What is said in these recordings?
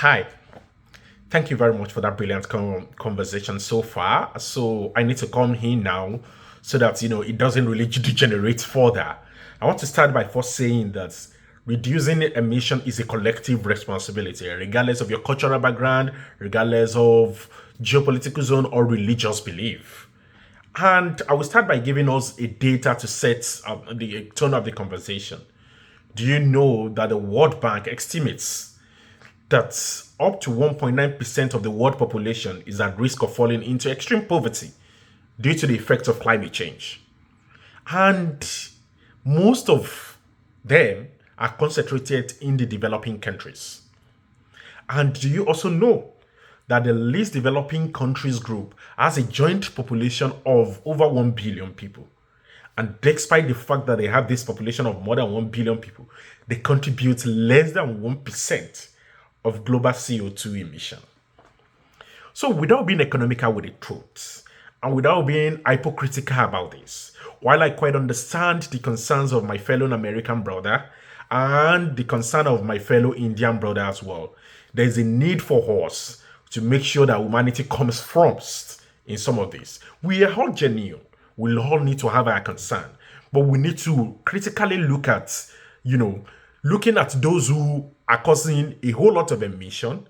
Hi, thank you very much for that brilliant conversation so far. So I need to come here now so that it doesn't really degenerate further. I want to start by first saying that reducing emission is a collective responsibility, regardless of your cultural background, regardless of geopolitical zone or religious belief. And I will start by giving us a data to set the tone of the conversation. Do you know that the World Bank estimates that up to 1.9% of the world population is at risk of falling into extreme poverty due to the effects of climate change? And most of them are concentrated in the developing countries. And do you also know that the least developing countries group has a joint population of over 1 billion people? And despite the fact that they have this population of more than 1 billion people, they contribute less than 1% of global CO2 emission. So, without being economical with the truth and without being hypocritical about this, while I quite understand the concerns of my fellow American brother and the concern of my fellow Indian brother as well, there's a need for us to make sure that humanity comes first in some of this. We are all genuine. We all need to have our concern, but we need to critically look at, looking at those who are causing a whole lot of emission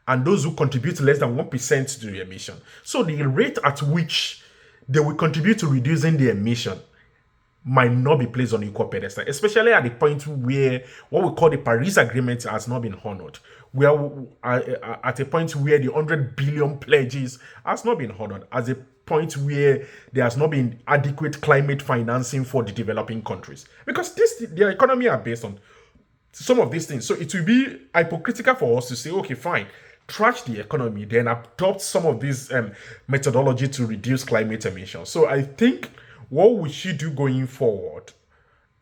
and those who contribute less than 1% to the emission. So the rate at which they will contribute to reducing the emission might not be placed on equal pedestal, especially at the point where what we call the Paris Agreement has not been honored. We are at a point where the 100 billion pledges has not been honored, as a point where there has not been adequate climate financing for the developing countries, because their economy are based on some of these things. So it will be hypocritical for us to say, okay, fine, trash the economy, then adopt some of these methodology to reduce climate emissions. So I think what we should do going forward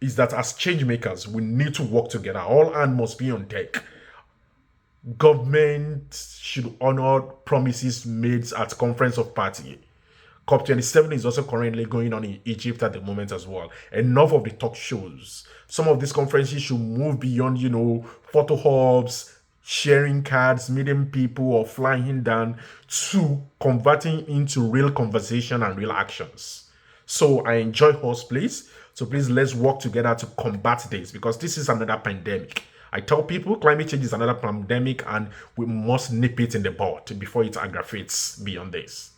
is that as change makers, we need to work together. All hands must be on deck. Government should honor promises made at Conference of Party. COP27 is also currently going on in Egypt at the moment as well. Enough of the talk shows. Some of these conferences should move beyond, photo hubs, sharing cards, meeting people, or flying down, to converting into real conversation and real actions. So I enjoy horse please. So please, let's work together to combat this, because this is another pandemic. I tell people climate change is another pandemic and we must nip it in the bud before it aggravates beyond this.